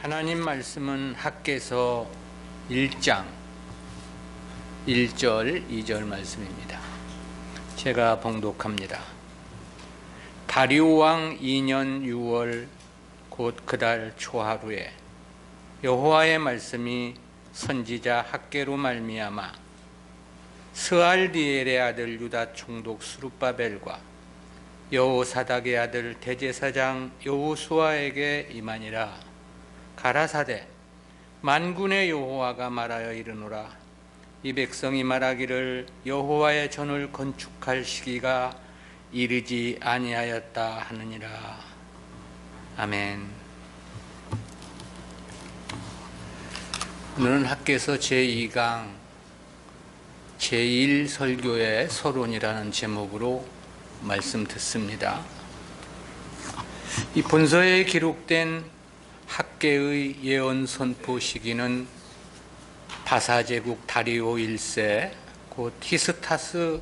하나님 말씀은 학개서 1장 1절 2절 말씀입니다. 제가 봉독합니다. 다리오 왕 2년 6월 곧 그달 초하루에 여호와의 말씀이 선지자 학개로 말미암아 스알디엘의 아들 유다 총독 스룹바벨과 여호사닥의 아들 대제사장 여호수아에게 임하니라. 가라사대 만군의 여호와가 말하여 이르노라. 이 백성이 말하기를 여호와의 전을 건축할 시기가 이르지 아니하였다 하느니라. 아멘. 오늘은 학개서 제2강 제1설교의 서론이라는 제목으로 말씀 듣습니다. 이 본서에 기록된 학개의 예언 선포 시기는 바사제국 다리오 1세 곧 히스타스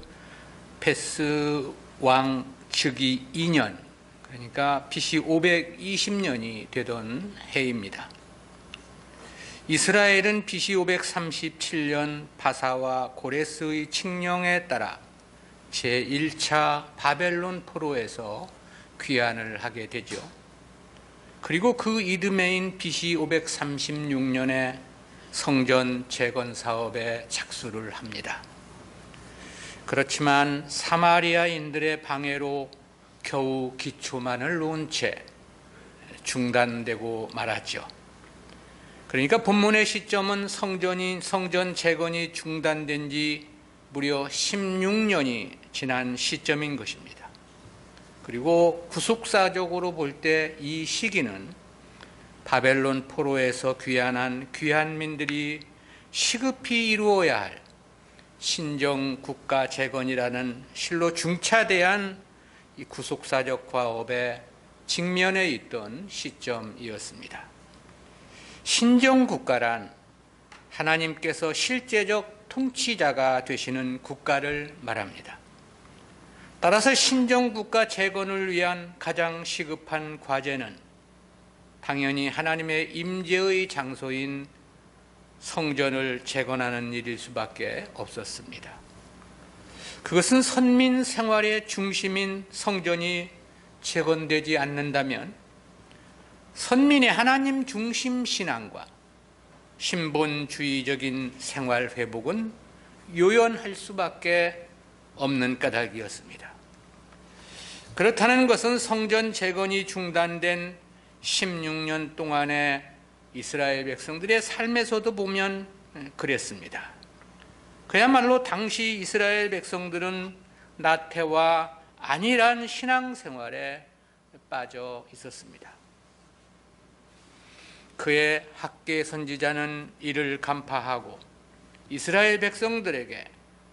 페스 왕 즉위 2년, 그러니까 BC 520년이 되던 해입니다. 이스라엘은 BC 537년 바사와 고레스의 칙령에 따라 제1차 바벨론 포로에서 귀환을 하게 되죠. 그리고 그 이듬해인 BC 536년에 성전 재건 사업에 착수를 합니다. 그렇지만 사마리아인들의 방해로 겨우 기초만을 놓은 채 중단되고 말았죠. 그러니까 본문의 시점은 성전 재건이 중단된 지 무려 16년이 지난 시점인 것입니다. 그리고 구속사적으로 볼 때 이 시기는 바벨론 포로에서 귀환한 귀환민들이 시급히 이루어야 할 신정 국가 재건이라는 실로 중차대한 이 구속사적 과업에 직면해 있던 시점이었습니다. 신정 국가란 하나님께서 실제적 통치자가 되시는 국가를 말합니다. 따라서 신정국가 재건을 위한 가장 시급한 과제는 당연히 하나님의 임재의 장소인 성전을 재건하는 일일 수밖에 없었습니다. 그것은 선민 생활의 중심인 성전이 재건되지 않는다면 선민의 하나님 중심 신앙과 신본주의적인 생활 회복은 요연할 수밖에 없는 까닭이었습니다. 그렇다는 것은 성전 재건이 중단된 16년 동안의 이스라엘 백성들의 삶에서도 보면 그랬습니다. 그야말로 당시 이스라엘 백성들은 나태와 안일한 신앙생활에 빠져 있었습니다. 그의 학개 선지자는 이를 간파하고 이스라엘 백성들에게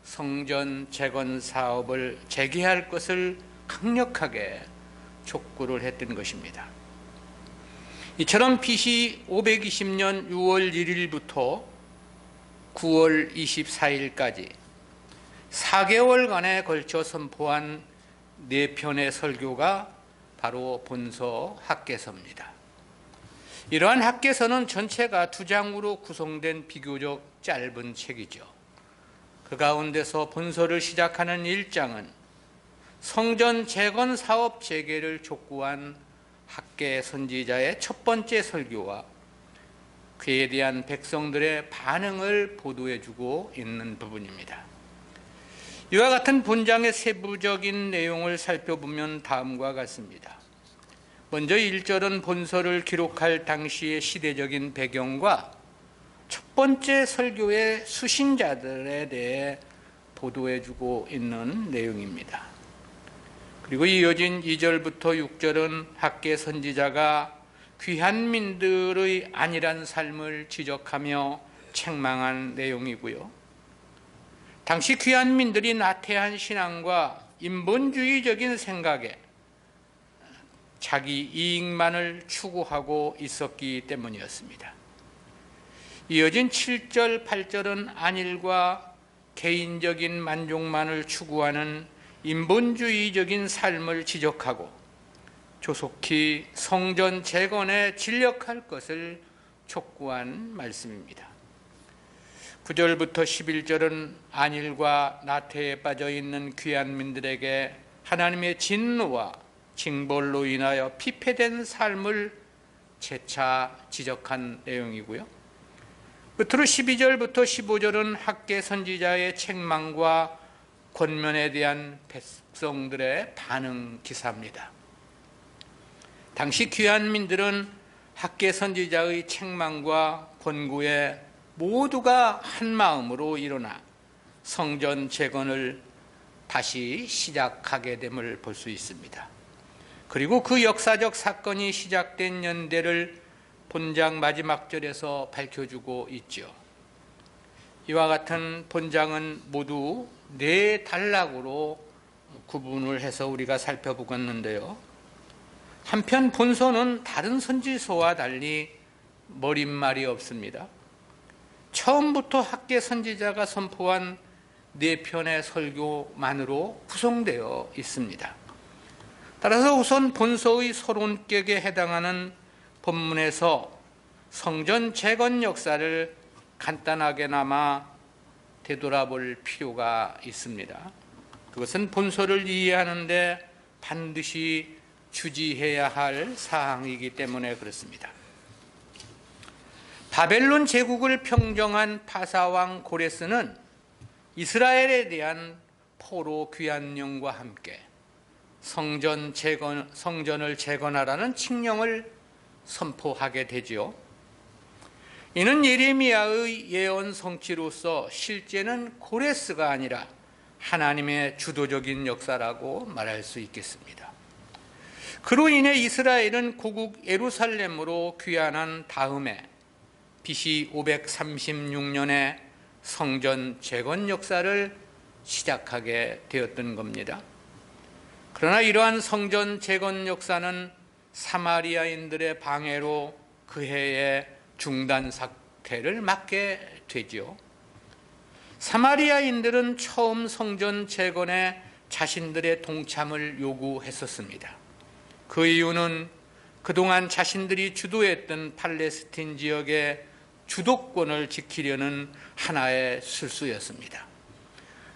성전 재건 사업을 재개할 것을 강력하게 촉구를 했던 것입니다. 이처럼 BC 520년 6월 1일부터 9월 24일까지 4개월간에 걸쳐 선포한 4편의 설교가 바로 본서 학개서입니다. 이러한 학개서는 전체가 2장으로 구성된 비교적 짧은 책이죠. 그 가운데서 본서를 시작하는 1장은 성전 재건 사업 재개를 촉구한 학개 선지자의 첫 번째 설교와 그에 대한 백성들의 반응을 보도해주고 있는 부분입니다. 이와 같은 본장의 세부적인 내용을 살펴보면 다음과 같습니다. 먼저 1절은 본서를 기록할 당시의 시대적인 배경과 첫 번째 설교의 수신자들에 대해 보도해주고 있는 내용입니다. 그리고 이어진 2절부터 6절은 학개 선지자가 귀환민들의 안일한 삶을 지적하며 책망한 내용이고요. 당시 귀환민들이 나태한 신앙과 인본주의적인 생각에 자기 이익만을 추구하고 있었기 때문이었습니다. 이어진 7절, 8절은 안일과 개인적인 만족만을 추구하는 인본주의적인 삶을 지적하고 조속히 성전 재건에 진력할 것을 촉구한 말씀입니다. 9절부터 11절은 안일과 나태에 빠져 있는 귀한민들에게 하나님의 진노와 징벌로 인하여 피폐된 삶을 재차 지적한 내용이고요. 끝으로 12절부터 15절은 학개 선지자의 책망과 권면에 대한 백성들의 반응 기사입니다. 당시 귀한민들은 학개 선지자의 책망과 권고에 모두가 한 마음으로 일어나 성전 재건을 다시 시작하게 됨을 볼 수 있습니다. 그리고 그 역사적 사건이 시작된 연대를 본장 마지막 절에서 밝혀주고 있죠. 이와 같은 본장은 모두 4단락으로 구분을 해서 우리가 살펴보겠는데요. 한편 본서는 다른 선지서와 달리 머릿말이 없습니다. 처음부터 학개 선지자가 선포한 4편의 설교만으로 구성되어 있습니다. 따라서 우선 본서의 서론격에 해당하는 본문에서 성전 재건 역사를 간단하게나마 되돌아볼 필요가 있습니다. 그것은 본서를 이해하는데 반드시 주지해야 할 사항이기 때문에 그렇습니다. 바벨론 제국을 평정한 파사왕 고레스는 이스라엘에 대한 포로 귀환령과 함께 성전을 재건하라는 칙령을 선포하게 되지요. 이는 예레미야의 예언 성취로서 실제는 고레스가 아니라 하나님의 주도적인 역사라고 말할 수 있겠습니다. 그로 인해 이스라엘은 고국 예루살렘으로 귀환한 다음에 BC 536년에 성전 재건 역사를 시작하게 되었던 겁니다. 그러나 이러한 성전 재건 역사는 사마리아인들의 방해로 그 해에 중단 사태를 맞게 되죠. 사마리아인들은 처음 성전 재건에 자신들의 동참을 요구했었습니다. 그 이유는 그동안 자신들이 주도했던 팔레스틴 지역의 주도권을 지키려는 하나의 술수였습니다.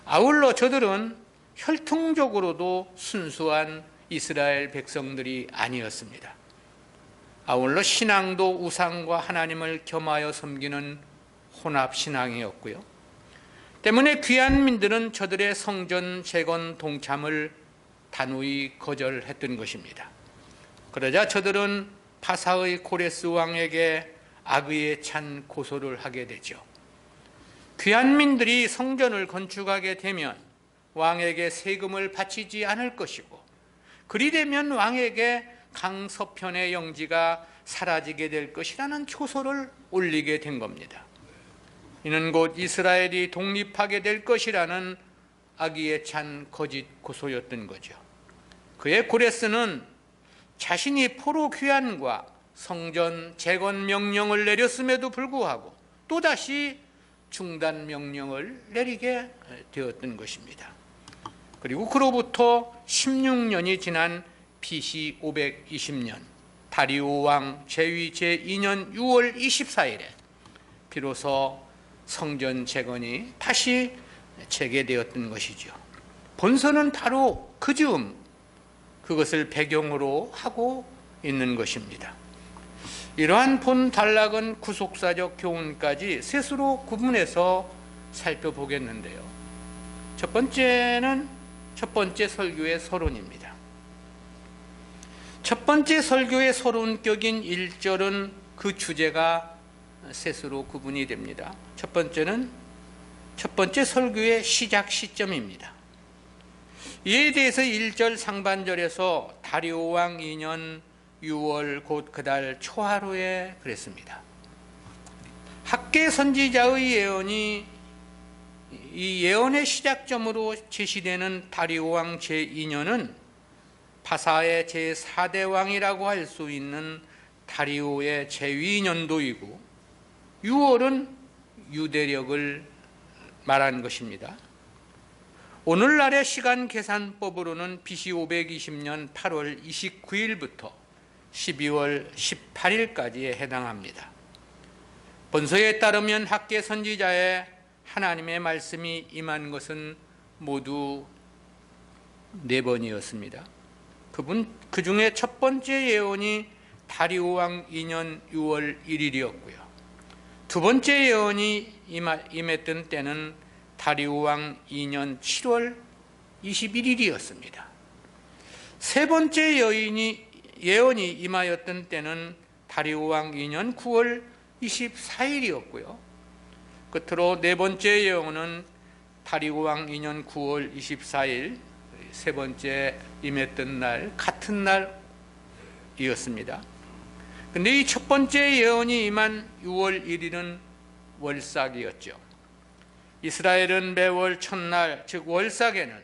아울러 저들은 혈통적으로도 순수한 이스라엘 백성들이 아니었습니다. 아울러 신앙도 우상과 하나님을 겸하여 섬기는 혼합신앙이었고요. 때문에 귀한민들은 저들의 성전 재건 동참을 단호히 거절했던 것입니다. 그러자 저들은 파사의 고레스 왕에게 악의에 찬 고소를 하게 되죠. 귀한민들이 성전을 건축하게 되면 왕에게 세금을 바치지 않을 것이고, 그리 되면 왕에게 강서편의 영지가 사라지게 될 것이라는 초소를 올리게 된 겁니다. 이는 곧 이스라엘이 독립하게 될 것이라는 악의에 찬 거짓 고소였던 거죠. 그의 고레스는 자신이 포로 귀환과 성전 재건 명령을 내렸음에도 불구하고 또다시 중단 명령을 내리게 되었던 것입니다. 그리고 그로부터 16년이 지난 BC 520년 다리오 왕 제위 제2년 6월 24일에 비로소 성전 재건이 다시 재개되었던 것이죠. 본서는 바로 그 즈음 그것을 배경으로 하고 있는 것입니다. 이러한 본 단락은 구속사적 교훈까지 셋으로 구분해서 살펴보겠는데요. 첫 번째 설교의 서론입니다. 첫 번째 설교의 서론격인 1절은 그 주제가 셋으로 구분이 됩니다. 첫 번째 설교의 시작 시점입니다. 이에 대해서 1절 상반절에서 다리오 왕 2년 6월 곧 그달 초하루에 그랬습니다. 학개 선지자의 예언이 이 예언의 시작점으로 제시되는 다리오 왕 제2년은 파사의 제4대 왕이라고 할 수 있는 다리오의 제2년도이고 6월은 유대력을 말한 것입니다. 오늘날의 시간 계산법으로는 BC 520년 8월 29일부터 12월 18일까지에 해당합니다. 본서에 따르면 학개 선지자의 하나님의 말씀이 임한 것은 모두 4번이었습니다. 그 중에 첫 번째 예언이 다리오 왕 2년 6월 1일이었고요. 두 번째 예언이 임했던 때는 다리오 왕 2년 7월 21일이었습니다. 세 번째 예언이 임하였던 때는 다리오 왕 2년 9월 24일이었고요. 끝으로 네 번째 예언은 다리오 왕 2년 9월 24일, 세 번째 임했던 날, 같은 날이었습니다. 근데 이 첫 번째 예언이 임한 6월 1일은 월삭이었죠. 이스라엘은 매월 첫날, 즉 월삭에는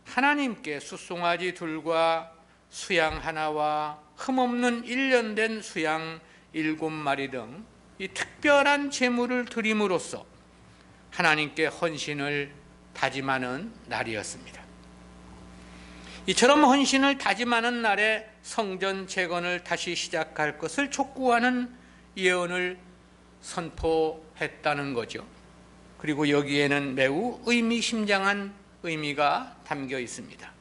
하나님께 숫송아지 둘과 수양 하나와 흠없는 1년 된 수양 7마리 등 이 특별한 제물을 드림으로써 하나님께 헌신을 다짐하는 날이었습니다. 이처럼 헌신을 다짐하는 날에 성전 재건을 다시 시작할 것을 촉구하는 예언을 선포했다는 거죠. 그리고 여기에는 매우 의미심장한 의미가 담겨 있습니다.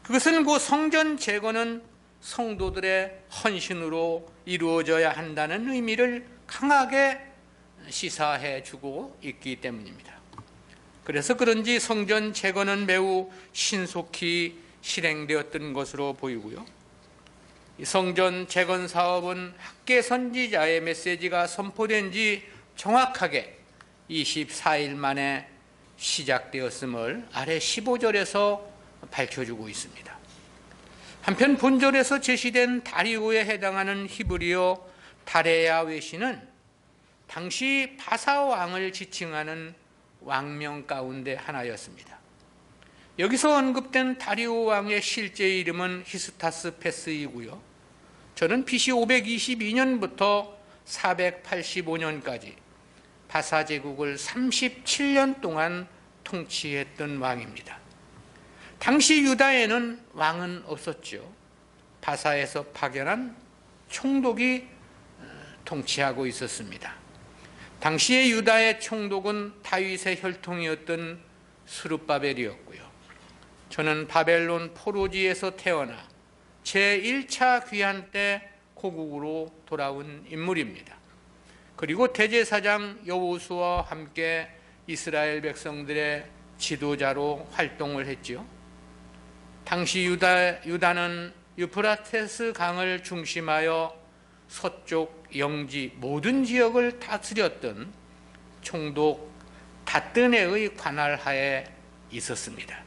그것은 그 성전 재건은 성도들의 헌신으로 이루어져야 한다는 의미를 강하게 시사해 주고 있기 때문입니다. 그래서 그런지 성전 재건은 매우 신속히 실행되었던 것으로 보이고요. 이 성전 재건 사업은 학개 선지자의 메시지가 선포된 지 정확하게 24일 만에 시작되었음을 아래 15절에서 밝혀주고 있습니다. 한편 본절에서 제시된 다리오에 해당하는 히브리어 다레야 외시는 당시 바사 왕을 지칭하는 왕명 가운데 하나였습니다. 여기서 언급된 다리오 왕의 실제 이름은 히스타스 페스이고요. 저는 BC 522년부터 485년까지 바사 제국을 37년 동안 통치했던 왕입니다. 당시 유다에는 왕은 없었죠. 바사에서 파견한 총독이 통치하고 있었습니다. 당시의 유다의 총독은 다윗의 혈통이었던 스룹바벨이었고요. 저는 바벨론 포로지에서 태어나 제1차 귀환 때 고국으로 돌아온 인물입니다. 그리고 대제사장 여호수아와 함께 이스라엘 백성들의 지도자로 활동을 했지요. 당시 유다는 유프라테스 강을 중심하여 서쪽 영지 모든 지역을 다스렸던 총독 다뜨네의 관할하에 있었습니다.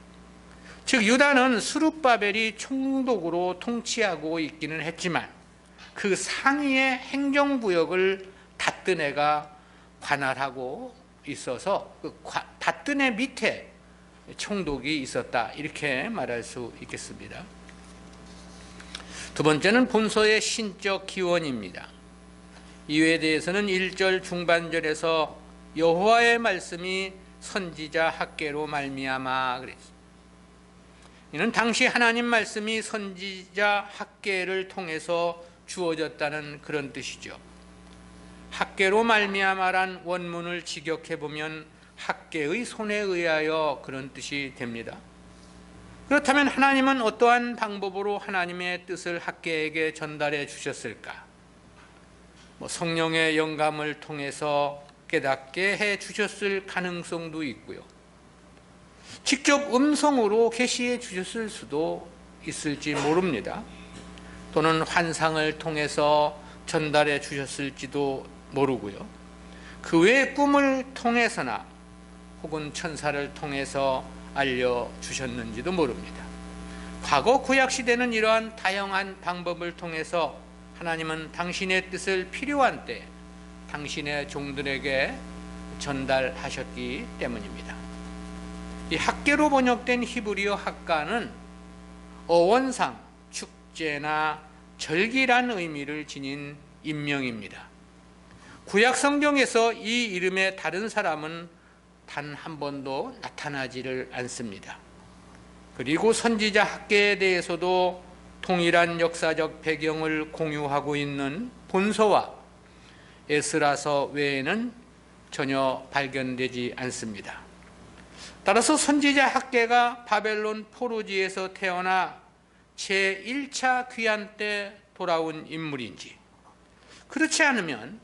즉 유다는 스룹바벨이 총독으로 통치하고 있기는 했지만 그 상위의 행정구역을 다뜨네가 관할하고 있어서 그 다뜨네 밑에 총독이 있었다, 이렇게 말할 수 있겠습니다. 두 번째는 본서의 신적 기원입니다. 이에 대해서는 1절 중반절에서 여호와의 말씀이 선지자 학개로 말미암아 그랬습니다. 이는 당시 하나님 말씀이 선지자 학개를 통해서 주어졌다는 그런 뜻이죠. 학개로 말미암아란 원문을 직역해 보면 학개의 손에 의하여 그런 뜻이 됩니다. 그렇다면 하나님은 어떠한 방법으로 하나님의 뜻을 학개에게 전달해 주셨을까? 성령의 영감을 통해서 깨닫게 해 주셨을 가능성도 있고요. 직접 음성으로 계시해 주셨을 수도 있을지 모릅니다. 또는 환상을 통해서 전달해 주셨을지도 모르고요. 그 외의 꿈을 통해서나 혹은 천사를 통해서 알려주셨는지도 모릅니다. 과거 구약시대는 이러한 다양한 방법을 통해서 하나님은 당신의 뜻을 필요한 때 당신의 종들에게 전달하셨기 때문입니다. 이 학개로 번역된 히브리어 학가는 어원상 축제나 절기란 의미를 지닌 인명입니다. 구약 성경에서 이 이름의 다른 사람은 단 한 번도 나타나지를 않습니다. 그리고 선지자 학개에 대해서도 동일한 역사적 배경을 공유하고 있는 본서와 에스라서 외에는 전혀 발견되지 않습니다. 따라서 선지자 학개가 바벨론 포로지에서 태어나 제1차 귀환 때 돌아온 인물인지, 그렇지 않으면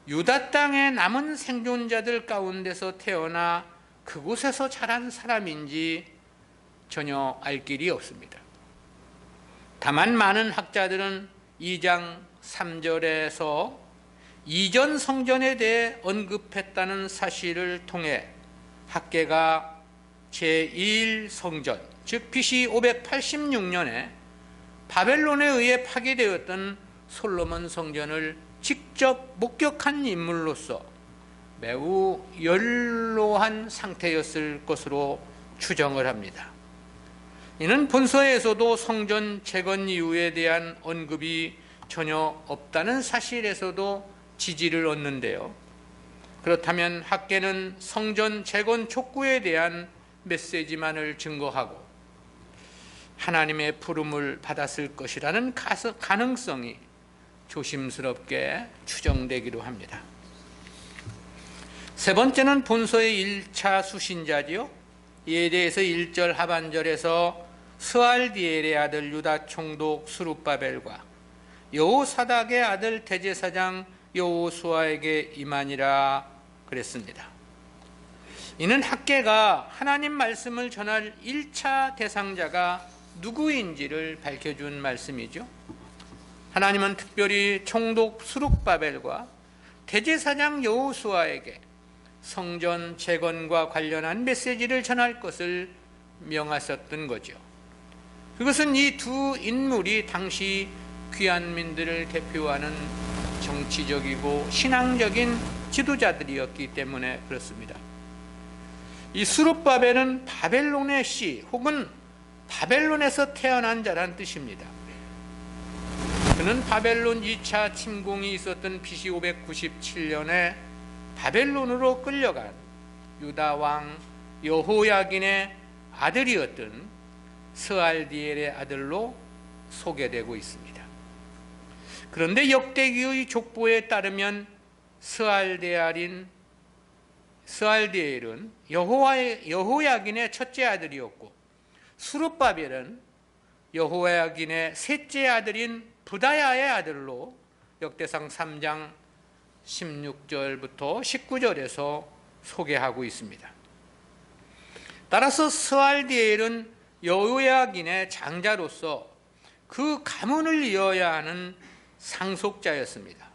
유다 땅의 남은 생존자들 가운데서 태어나 그곳에서 자란 사람인지 전혀 알 길이 없습니다. 다만 많은 학자들은 2장 3절에서 이전 성전에 대해 언급했다는 사실을 통해 학개가 제1성전, 즉 BC 586년에 바벨론에 의해 파괴되었던 솔로몬 성전을 직접 목격한 인물로서 매우 연로한 상태였을 것으로 추정을 합니다. 이는 본서에서도 성전 재건 이유에 대한 언급이 전혀 없다는 사실에서도 지지를 얻는데요. 그렇다면 학개는 성전 재건 촉구에 대한 메시지만을 증거하고 하나님의 부름을 받았을 것이라는 가능성이 조심스럽게 추정되기도 합니다. 세 번째는 본서의 1차 수신자지요. 이에 대해서 1절 하반절에서 스알디엘의 아들 유다 총독 스룹바벨과 여호사닥의 아들 대제사장 여호수아에게 임하니라 그랬습니다. 이는 학개가 하나님 말씀을 전할 1차 대상자가 누구인지를 밝혀준 말씀이죠. 하나님은 특별히 총독 스룹바벨과 대제사장 여호수아에게 성전 재건과 관련한 메시지를 전할 것을 명하셨던 거죠. 그것은 이 두 인물이 당시 귀환민들을 대표하는 정치적이고 신앙적인 지도자들이었기 때문에 그렇습니다. 이 스룹바벨은 바벨론의 씨 혹은 바벨론에서 태어난 자란 뜻입니다. 그는 바벨론 2차 침공이 있었던 BC 597년에 바벨론으로 끌려간 유다 왕 여호야긴의 아들이었던 스알디엘의 아들로 소개되고 있습니다. 그런데 역대기의 족보에 따르면 스알디엘은 여호야긴의 첫째 아들이었고 스룹바벨은 여호야긴의 셋째 아들인 부다야의 아들로 역대상 3장 16절부터 19절에서 소개하고 있습니다. 따라서 스알디엘은 여호야긴의 장자로서 그 가문을 이어야 하는 상속자였습니다.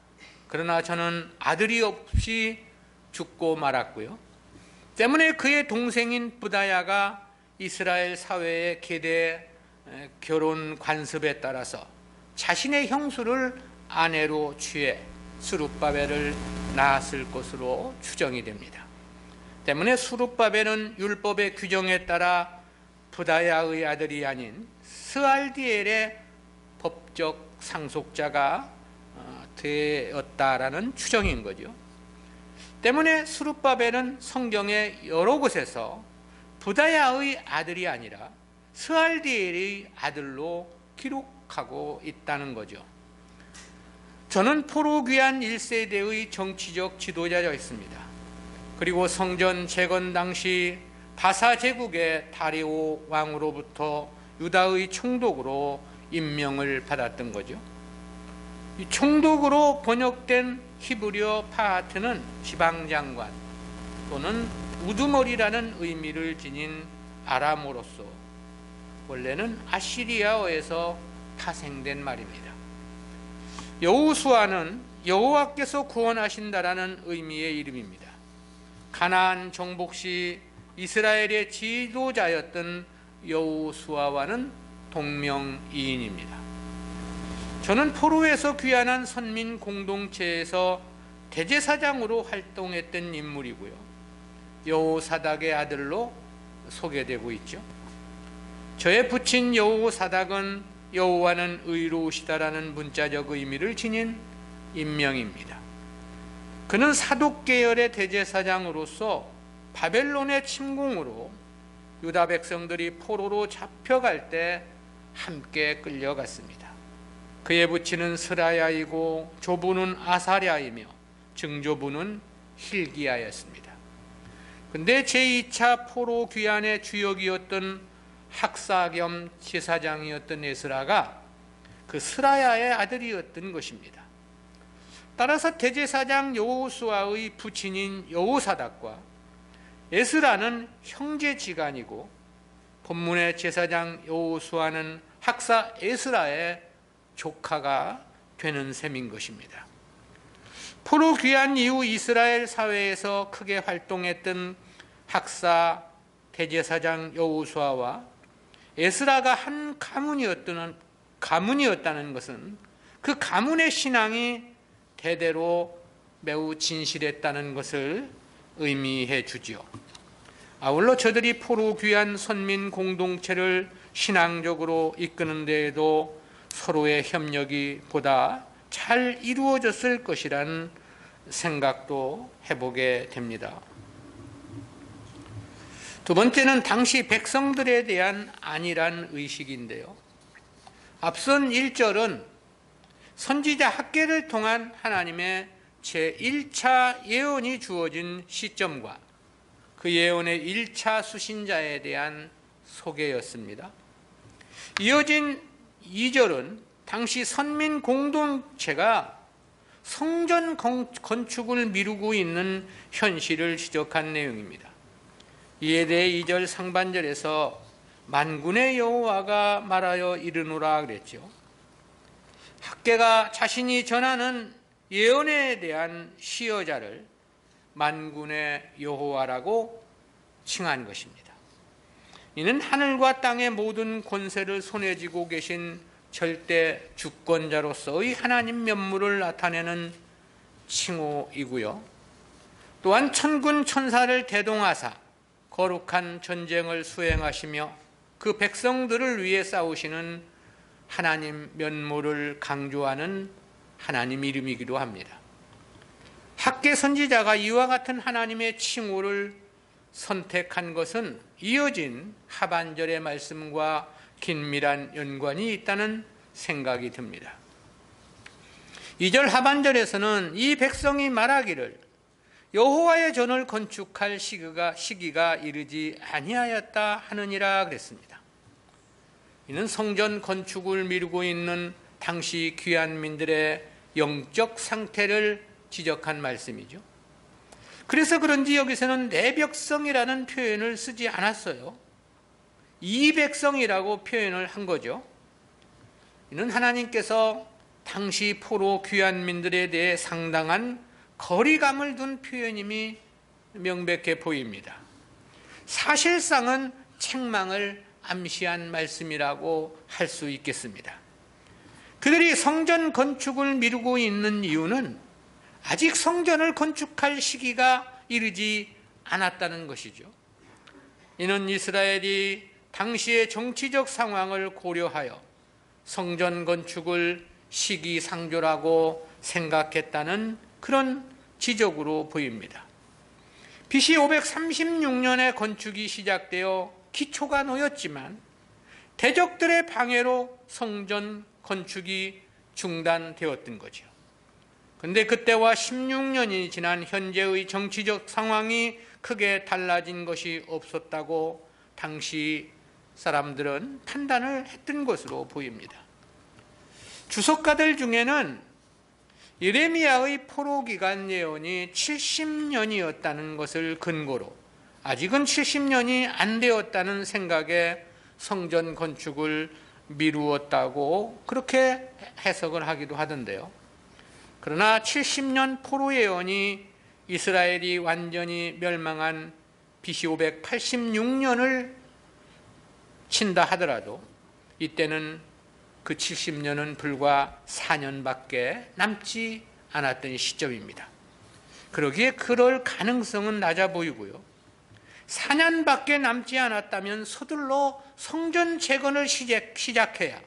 그러나 저는 아들이 없이 죽고 말았고요. 때문에 그의 동생인 부다야가 이스라엘 사회의 계대 결혼 관습에 따라서 자신의 형수를 아내로 취해 스룹바벨을 낳았을 것으로 추정이 됩니다. 때문에 스룹바벨은 율법의 규정에 따라 부다야의 아들이 아닌 스알디엘의 법적 상속자가 되었다라는 추정인 거죠. 때문에 스룹바벨은 성경의 여러 곳에서 부다야의 아들이 아니라 스알디엘의 아들로 기록하고 있다는 거죠. 저는 포로 귀환 1세대의 정치적 지도자였습니다. 그리고 성전 재건 당시 바사 제국의 다리오 왕으로부터 유다의 총독으로 임명을 받았던 거죠. 이 총독으로 번역된 히브리어 파하트는 지방장관 또는 우두머리라는 의미를 지닌 아람어로서 원래는 아시리아어에서 파생된 말입니다. 여호수아는 여호와께서 구원하신다라는 의미의 이름입니다. 가나안 정복 시 이스라엘의 지도자였던 여호수아와는 동명이인입니다. 저는 포로에서 귀환한 선민 공동체에서 대제사장으로 활동했던 인물이고요. 여호사닥의 아들로 소개되고 있죠. 저의 부친 여호사닥은 여호와는 의로우시다라는 문자적 의미를 지닌 인명입니다. 그는 사독 계열의 대제사장으로서 바벨론의 침공으로 유다 백성들이 포로로 잡혀갈 때 함께 끌려갔습니다. 그의 부친은 스라야이고 조부는 아사랴이며 증조부는 hil기야였습니다. 근데 제2차 포로 귀환의 주역이었던 학사 겸 제사장이었던 에스라가 그 스라야의 아들이었던 것입니다. 따라서 대제사장 여호수아의 부친인 여호사닥과 에스라는 형제지간이고 본문의 제사장 여호수아는 학사 에스라의 조카가 되는 셈인 것입니다. 포로 귀환 이후 이스라엘 사회에서 크게 활동했던 학사 대제사장 여호수아와 에스라가 한 가문이었다는 것은 그 가문의 신앙이 대대로 매우 진실했다는 것을 의미해 주지요. 아울러 저들이 포로 귀환 선민 공동체를 신앙적으로 이끄는 데에도 서로의 협력이 보다 잘 이루어졌을 것이라는 생각도 해보게 됩니다. 두 번째는 당시 백성들에 대한 안일한 의식인데요. 앞선 1절은 선지자 학개를 통한 하나님의 제1차 예언이 주어진 시점과 그 예언의 1차 수신자에 대한 소개였습니다. 이어진 2절은 당시 선민 공동체가 성전 건축을 미루고 있는 현실을 지적한 내용입니다. 이에 대해 2절 상반절에서 만군의 여호와가 말하여 이르노라 그랬죠. 학개가 자신이 전하는 예언에 대한 시여자를 만군의 여호와라고 칭한 것입니다. 이는 하늘과 땅의 모든 권세를 손에 쥐고 계신 절대 주권자로서의 하나님 면모를 나타내는 칭호이고요. 또한 천군 천사를 대동하사 거룩한 전쟁을 수행하시며 그 백성들을 위해 싸우시는 하나님 면모를 강조하는 하나님 이름이기도 합니다. 학개 선지자가 이와 같은 하나님의 칭호를 선택한 것은 이어진 하반절의 말씀과 긴밀한 연관이 있다는 생각이 듭니다. 2절 하반절에서는 이 백성이 말하기를 여호와의 전을 건축할 시기가 이르지 아니하였다 하느니라 그랬습니다. 이는 성전 건축을 미루고 있는 당시 귀환민들의 영적 상태를 지적한 말씀이죠. 그래서 그런지 여기서는 내 백성이라는 표현을 쓰지 않았어요. 이 백성이라고 표현을 한 거죠. 이는 하나님께서 당시 포로 귀환민들에 대해 상당한 거리감을 둔 표현임이 명백해 보입니다. 사실상은 책망을 암시한 말씀이라고 할 수 있겠습니다. 그들이 성전 건축을 미루고 있는 이유는 아직 성전을 건축할 시기가 이르지 않았다는 것이죠. 이는 이스라엘이 당시의 정치적 상황을 고려하여 성전 건축을 시기상조라고 생각했다는 그런 지적으로 보입니다. BC 536년에 건축이 시작되어 기초가 놓였지만 대적들의 방해로 성전 건축이 중단되었던 거죠. 그런데 그때와 16년이 지난 현재의 정치적 상황이 크게 달라진 것이 없었다고 당시 사람들은 판단을 했던 것으로 보입니다. 주석가들 중에는 예레미야의 포로 기간 예언이 70년이었다는 것을 근거로 아직은 70년이 안 되었다는 생각에 성전 건축을 미루었다고 그렇게 해석을 하기도 하던데요. 그러나 70년 포로 예언이 이스라엘이 완전히 멸망한 BC 586년을 친다 하더라도 이때는 그 70년은 불과 4년밖에 남지 않았던 시점입니다. 그러기에 그럴 가능성은 낮아 보이고요. 4년밖에 남지 않았다면 서둘러 성전 재건을 시작해야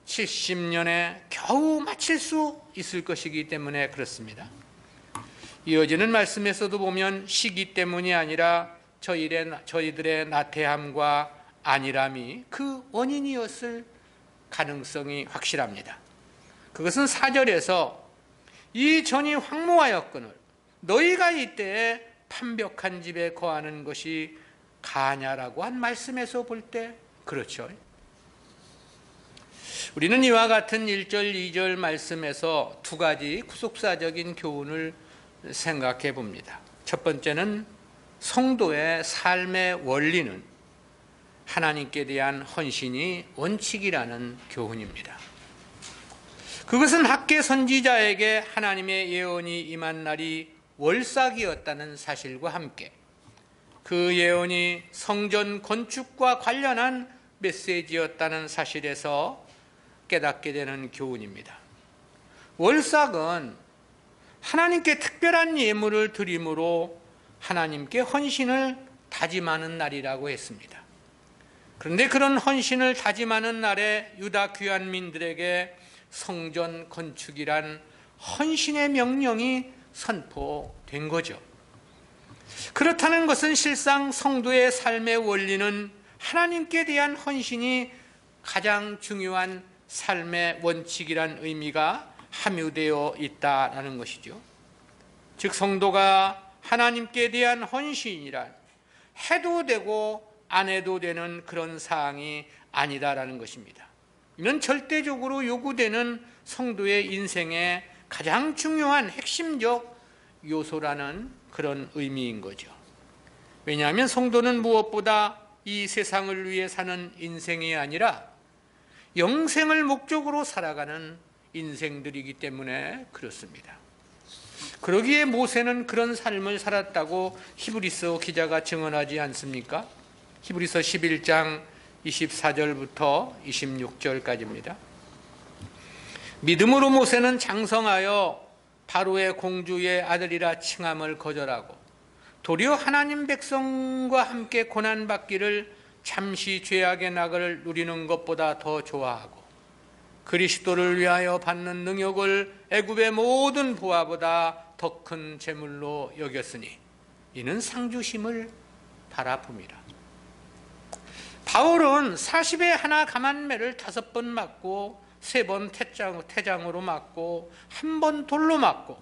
70년에 겨우 마칠 수 있을 것이기 때문에 그렇습니다. 이어지는 말씀에서도 보면 시기 때문이 아니라 저희들의 나태함과 안일함이 그 원인이었을 가능성이 확실합니다. 그것은 4절에서 이 전이 황무하였거늘 너희가 이때에 판벽한 집에 거하는 것이 가냐라고 한 말씀에서 볼 때 그렇죠. 우리는 이와 같은 1절, 2절 말씀에서 두 가지 구속사적인 교훈을 생각해 봅니다. 첫 번째는 성도의 삶의 원리는 하나님께 대한 헌신이 원칙이라는 교훈입니다. 그것은 학개 선지자에게 하나님의 예언이 임한 날이 월삭이었다는 사실과 함께 그 예언이 성전 건축과 관련한 메시지였다는 사실에서 깨닫게 되는 교훈입니다. 월삭은 하나님께 특별한 예물을 드림으로 하나님께 헌신을 다짐하는 날이라고 했습니다. 그런데 그런 헌신을 다짐하는 날에 유다 귀환민들에게 성전 건축이란 헌신의 명령이 선포된 거죠. 그렇다는 것은 실상 성도의 삶의 원리는 하나님께 대한 헌신이 가장 중요한 삶의 원칙이란 의미가 함유되어 있다는 것이죠. 즉 성도가 하나님께 대한 헌신이란 해도 되고 안 해도 되는 그런 사항이 아니다라는 것입니다. 이는 절대적으로 요구되는 성도의 인생의 가장 중요한 핵심적 요소라는 그런 의미인 거죠. 왜냐하면 성도는 무엇보다 이 세상을 위해 사는 인생이 아니라 영생을 목적으로 살아가는 인생들이기 때문에 그렇습니다. 그러기에 모세는 그런 삶을 살았다고 히브리서 기자가 증언하지 않습니까? 히브리서 11장 24절부터 26절까지입니다. 믿음으로 모세는 장성하여 바로의 공주의 아들이라 칭함을 거절하고 도리어 하나님 백성과 함께 고난받기를 잠시 죄악의 낙을 누리는 것보다 더 좋아하고 그리스도를 위하여 받는 능욕을 애굽의 모든 부하보다 더 큰 재물로 여겼으니 이는 상주심을 바라봅니다. 바울은 40에 하나 가만매를 5번 맞고 3번 태장으로 맞고 1번 돌로 맞고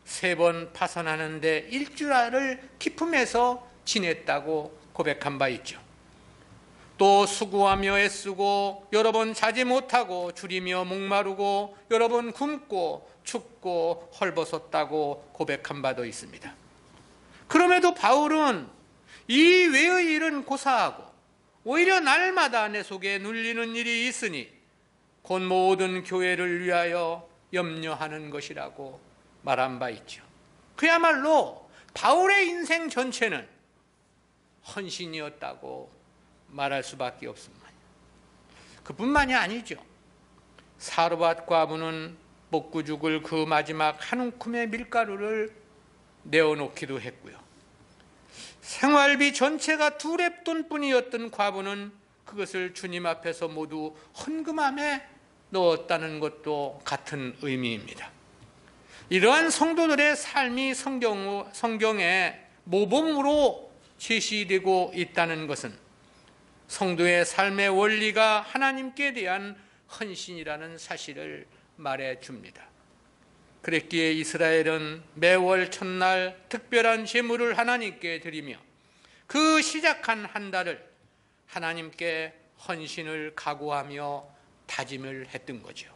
3번 파선하는데 일주일을 기품에서 지냈다고 고백한 바 있죠. 또 수고하며 애쓰고 여러 번 자지 못하고 줄이며 목마르고 여러 번 굶고 춥고 헐벗었다고 고백한 바도 있습니다. 그럼에도 바울은 이 외의 일은 고사하고 오히려 날마다 내 속에 눌리는 일이 있으니 곧 모든 교회를 위하여 염려하는 것이라고 말한 바 있죠. 그야말로 바울의 인생 전체는 헌신이었다고 말할 수밖에 없습니다. 그뿐만이 아니죠. 사르밧 과부는 먹고 죽을 그 마지막 한 움큼의 밀가루를 내어놓기도 했고요. 생활비 전체가 2렙돈뿐이었던 과부는 그것을 주님 앞에서 모두 헌금함에 넣었다는 것도 같은 의미입니다. 이러한 성도들의 삶이 성경에 모범으로 제시되고 있다는 것은 성도의 삶의 원리가 하나님께 대한 헌신이라는 사실을 말해줍니다. 그랬기에 이스라엘은 매월 첫날 특별한 제물을 하나님께 드리며 그 시작한 한 달을 하나님께 헌신을 각오하며 다짐을 했던 거죠.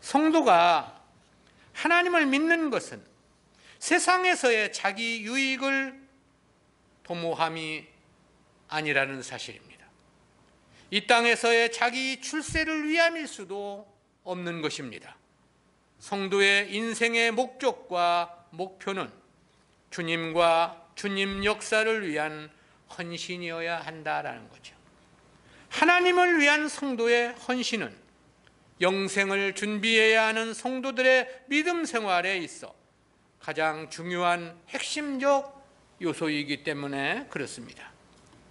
성도가 하나님을 믿는 것은 세상에서의 자기 유익을 도모함이 아니라는 사실입니다. 이 땅에서의 자기 출세를 위함일 수도 없는 것입니다. 성도의 인생의 목적과 목표는 주님과 주님 역사를 위한 헌신이어야 한다라는 거죠. 하나님을 위한 성도의 헌신은 영생을 준비해야 하는 성도들의 믿음 생활에 있어 가장 중요한 핵심적 요소이기 때문에 그렇습니다.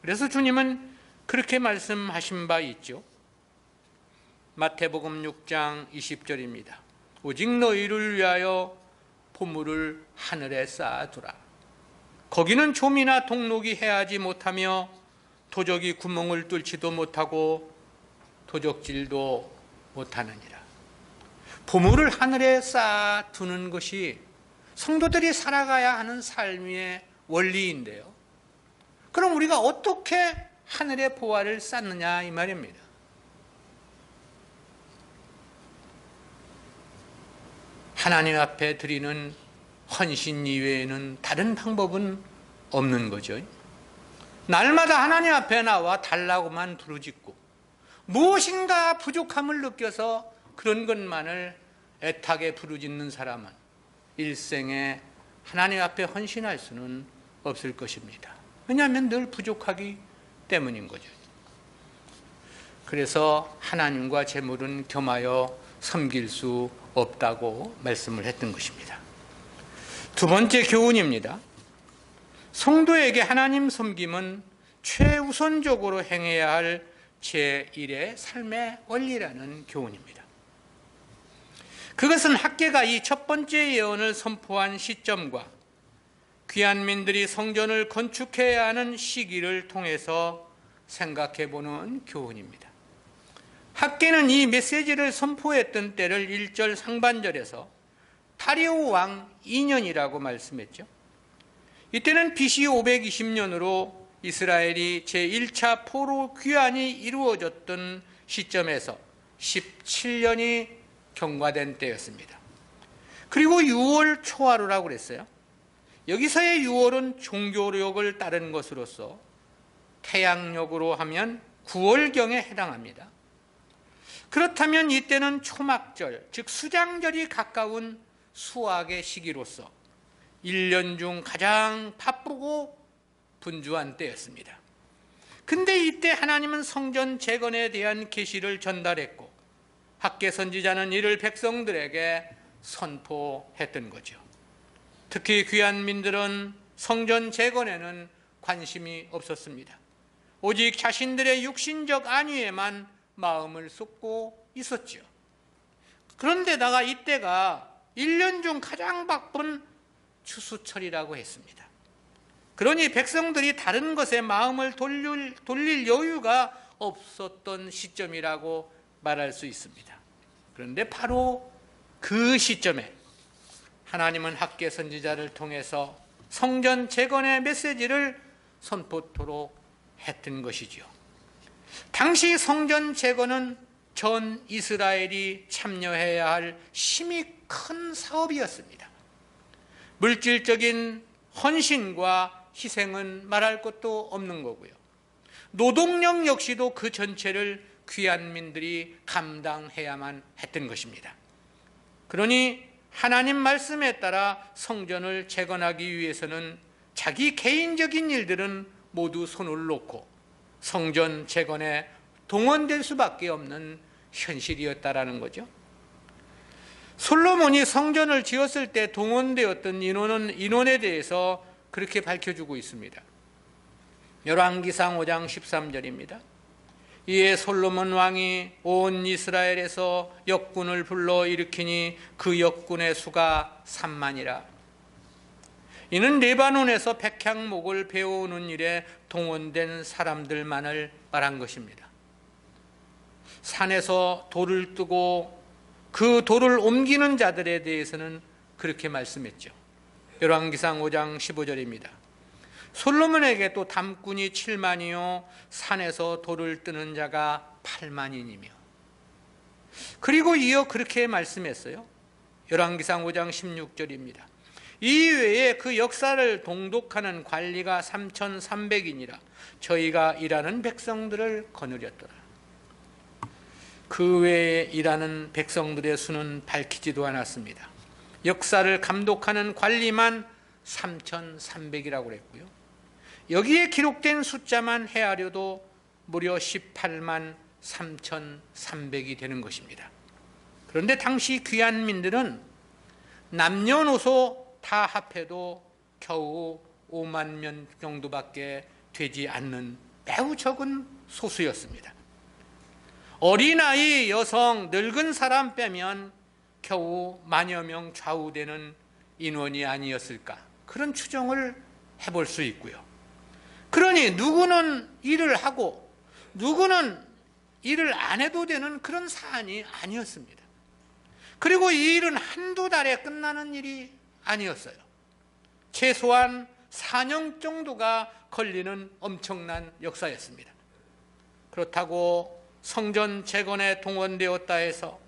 그래서 주님은 그렇게 말씀하신 바 있죠. 마태복음 6장 20절입니다. 오직 너희를 위하여 보물을 하늘에 쌓아두라. 거기는 좀이나 동록이 해하지 못하며 도적이 구멍을 뚫지도 못하고 도적질도 못하느니라. 보물을 하늘에 쌓아두는 것이 성도들이 살아가야 하는 삶의 원리인데요. 그럼 우리가 어떻게 하늘의 보화를 쌓느냐 이 말입니다. 하나님 앞에 드리는 헌신 이외에는 다른 방법은 없는 거죠. 날마다 하나님 앞에 나와 달라고만 부르짖고 무엇인가 부족함을 느껴서 그런 것만을 애타게 부르짖는 사람은 일생에 하나님 앞에 헌신할 수는 없을 것입니다. 왜냐하면 늘 부족하기 때문인 거죠. 그래서 하나님과 재물은 겸하여 섬길 수 없다고 말씀을 했던 것입니다. 두 번째 교훈입니다. 성도에게 하나님 섬김은 최우선적으로 행해야 할 제1의 삶의 원리라는 교훈입니다. 그것은 학개가 이 첫 번째 예언을 선포한 시점과 귀한민들이 성전을 건축해야 하는 시기를 통해서 생각해 보는 교훈입니다. 학개는 이 메시지를 선포했던 때를 1절 상반절에서 다리오 왕 2년이라고 말씀했죠. 이때는 BC 520년으로 이스라엘이 제1차 포로 귀환이 이루어졌던 시점에서 17년이 경과된 때였습니다. 그리고 6월 초하루라고 그랬어요. 여기서의 6월은 종교력을 따른 것으로서 태양력으로 하면 9월경에 해당합니다. 그렇다면 이때는 초막절, 즉 수장절이 가까운 수확의 시기로서 1년 중 가장 바쁘고 분주한 때였습니다. 근데 이때 하나님은 성전 재건에 대한 계시를 전달했고 학개 선지자는 이를 백성들에게 선포했던 거죠. 특히 귀한 민들은 성전 재건에는 관심이 없었습니다. 오직 자신들의 육신적 안위에만 마음을 쏟고 있었죠. 그런데다가 이때가 1년 중 가장 바쁜 추수철이라고 했습니다. 그러니 백성들이 다른 것에 마음을 돌릴 여유가 없었던 시점이라고 말할 수 있습니다. 그런데 바로 그 시점에 하나님은 학개 선지자를 통해서 성전 재건의 메시지를 선포토록 했던 것이죠. 당시 성전 재건은 전 이스라엘이 참여해야 할 힘이 큰 사업이었습니다. 물질적인 헌신과 희생은 말할 것도 없는 거고요. 노동력 역시도 그 전체를 귀한 민들이 감당해야만 했던 것입니다. 그러니 하나님 말씀에 따라 성전을 재건하기 위해서는 자기 개인적인 일들은 모두 손을 놓고 성전 재건에 동원될 수밖에 없는 현실이었다라는 거죠. 솔로몬이 성전을 지었을 때 동원되었던 인원에 대해서 그렇게 밝혀주고 있습니다. 열왕기상 5장 13절입니다. 이에 솔로몬 왕이 온 이스라엘에서 역군을 불러 일으키니 그 역군의 수가 3만이라. 이는 레바논에서 백향목을 베어오는 일에 동원된 사람들만을 말한 것입니다. 산에서 돌을 뜨고 그 돌을 옮기는 자들에 대해서는 그렇게 말씀했죠. 열왕기상 5장 15절입니다. 솔로몬에게 또 담꾼이 7만이요 산에서 돌을 뜨는 자가 8만이니며. 그리고 이어 그렇게 말씀했어요. 열왕기상 5장 16절입니다. 이외에 그 역사를 동독하는 관리가 3,300이니라. 저희가 일하는 백성들을 거느렸더라. 그 외에 일하는 백성들의 수는 밝히지도 않았습니다. 역사를 감독하는 관리만 3,300이라고 그랬고요. 여기에 기록된 숫자만 헤아려도 무려 18만 3,300이 되는 것입니다. 그런데 당시 귀한 민들은 남녀노소 다 합해도 겨우 5만 명 정도밖에 되지 않는 매우 적은 소수였습니다. 어린아이, 여성, 늙은 사람 빼면 겨우 만여 명 좌우되는 인원이 아니었을까, 그런 추정을 해볼 수 있고요. 그러니 누구는 일을 하고 누구는 일을 안 해도 되는 그런 사안이 아니었습니다. 그리고 이 일은 한두 달에 끝나는 일이 아니었어요. 최소한 4년 정도가 걸리는 엄청난 역사였습니다. 그렇다고 성전 재건에 동원되었다 해서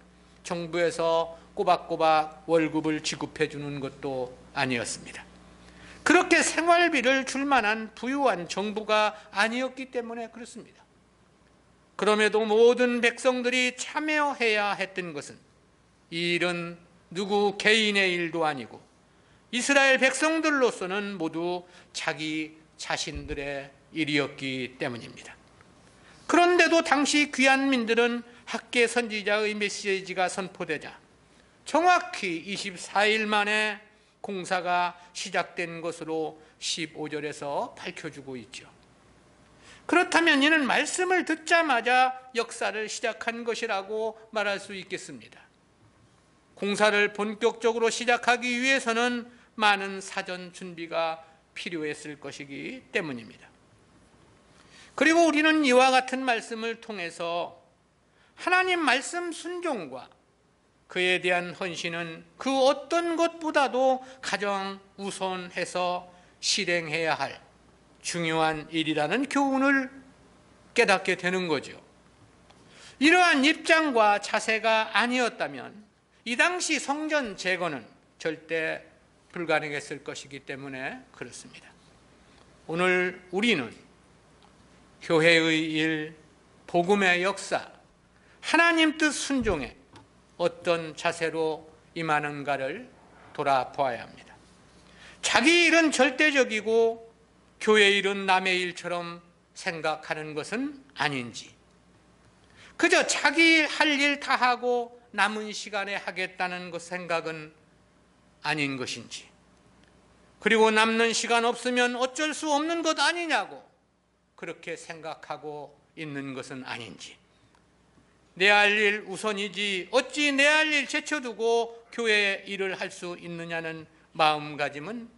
정부에서 꼬박꼬박 월급을 지급해 주는 것도 아니었습니다. 그렇게 생활비를 줄 만한 부유한 정부가 아니었기 때문에 그렇습니다. 그럼에도 모든 백성들이 참여해야 했던 것은 이 일은 누구 개인의 일도 아니고 이스라엘 백성들로서는 모두 자기 자신들의 일이었기 때문입니다. 그런데도 당시 귀한 민들은 학계 선지자의 메시지가 선포되자 정확히 24일 만에 공사가 시작된 것으로 15절에서 밝혀주고 있죠. 그렇다면 이는 말씀을 듣자마자 역사를 시작한 것이라고 말할 수 있겠습니다. 공사를 본격적으로 시작하기 위해서는 많은 사전 준비가 필요했을 것이기 때문입니다. 그리고 우리는 이와 같은 말씀을 통해서 하나님 말씀 순종과 그에 대한 헌신은 그 어떤 것보다도 가장 우선해서 실행해야 할 중요한 일이라는 교훈을 깨닫게 되는 거죠. 이러한 입장과 자세가 아니었다면 이 당시 성전 재건은 절대 불가능했을 것이기 때문에 그렇습니다. 오늘 우리는 교회의 일, 복음의 역사, 하나님 뜻 순종에 어떤 자세로 임하는가를 돌아보아야 합니다. 자기 일은 절대적이고 교회 일은 남의 일처럼 생각하는 것은 아닌지, 그저 자기 할 일 다 하고 남은 시간에 하겠다는 것 생각은 아닌 것인지, 그리고 남는 시간 없으면 어쩔 수 없는 것 아니냐고 그렇게 생각하고 있는 것은 아닌지, 내 할 일 우선이지 어찌 내 할 일 제쳐두고 교회 일을 할 수 있느냐는 마음가짐은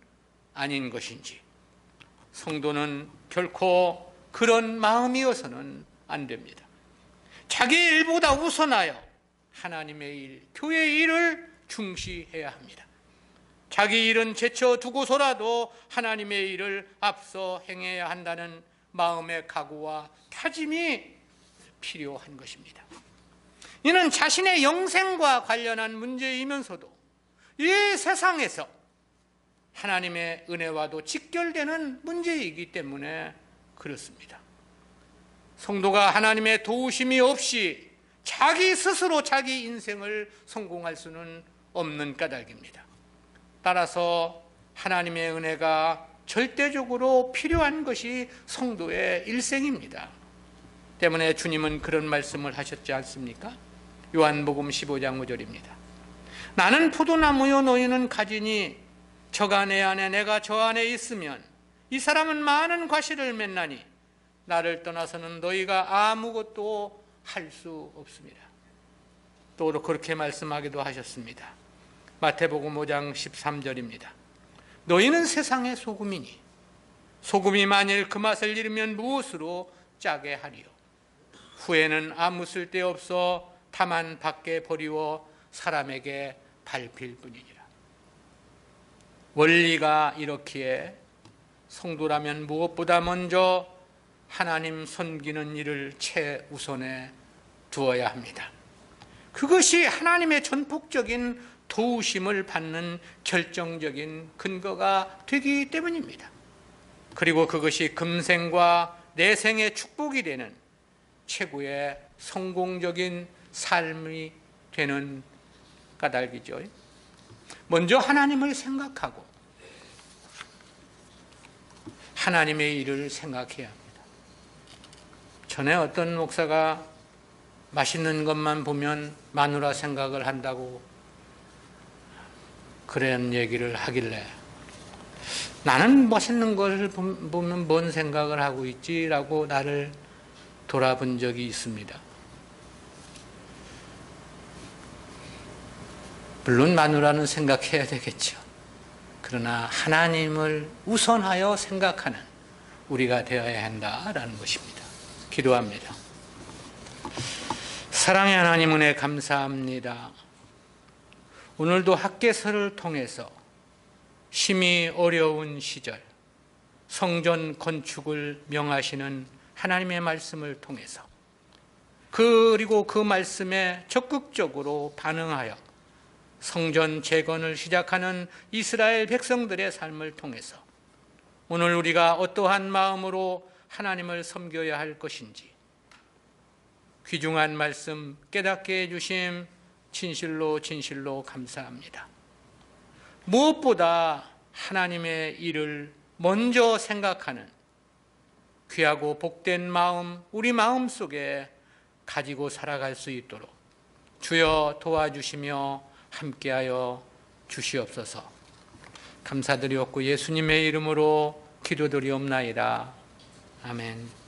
아닌 것인지, 성도는 결코 그런 마음이어서는 안 됩니다. 자기 일보다 우선하여 하나님의 일, 교회의 일을 중시해야 합니다. 자기 일은 제쳐두고서라도 하나님의 일을 앞서 행해야 한다는 마음의 각오와 다짐이 필요한 것입니다. 이는 자신의 영생과 관련한 문제이면서도 이 세상에서 하나님의 은혜와도 직결되는 문제이기 때문에 그렇습니다. 성도가 하나님의 도우심이 없이 자기 스스로 자기 인생을 성공할 수는 없는 까닭입니다. 따라서 하나님의 은혜가 절대적으로 필요한 것이 성도의 일생입니다. 때문에 주님은 그런 말씀을 하셨지 않습니까? 요한복음 15장 5절입니다. 나는 포도나무요 너희는 가지니 저가 내 안에 내가 저 안에 있으면 이 사람은 많은 과실을 맺나니 나를 떠나서는 너희가 아무것도 할 수 없습니다. 또 그렇게 말씀하기도 하셨습니다. 마태복음 5장 13절입니다. 너희는 세상의 소금이니 소금이 만일 그 맛을 잃으면 무엇으로 짜게 하리요? 후에는 아무 쓸데없어 다만 밖에 버리워 사람에게 밟힐 뿐이니라. 원리가 이렇기에 성도라면 무엇보다 먼저 하나님 섬기는 일을 최우선에 두어야 합니다. 그것이 하나님의 전폭적인 도우심을 받는 결정적인 근거가 되기 때문입니다. 그리고 그것이 금생과 내생의 축복이 되는 최고의 성공적인 삶이 되는 까닭이죠. 먼저 하나님을 생각하고 하나님의 일을 생각해야 합니다. 전에 어떤 목사가 맛있는 것만 보면 마누라 생각을 한다고 그런 얘기를 하길래 나는 맛있는 것을 보면 뭔 생각을 하고 있지라고 나를 돌아본 적이 있습니다. 물론 마누라는 생각해야 되겠죠. 그러나 하나님을 우선하여 생각하는 우리가 되어야 한다라는 것입니다. 기도합니다. 사랑의 하나님 은혜 감사합니다. 오늘도 학개서를 통해서 심히 어려운 시절 성전 건축을 명하시는 하나님의 말씀을 통해서 그리고 그 말씀에 적극적으로 반응하여 성전 재건을 시작하는 이스라엘 백성들의 삶을 통해서 오늘 우리가 어떠한 마음으로 하나님을 섬겨야 할 것인지 귀중한 말씀 깨닫게 해주심 진실로 감사합니다. 무엇보다 하나님의 일을 먼저 생각하는 귀하고 복된 마음 우리 마음속에 가지고 살아갈 수 있도록 주여 도와주시며 함께하여 주시옵소서. 감사드리옵고 예수님의 이름으로 기도드리옵나이다. 아멘.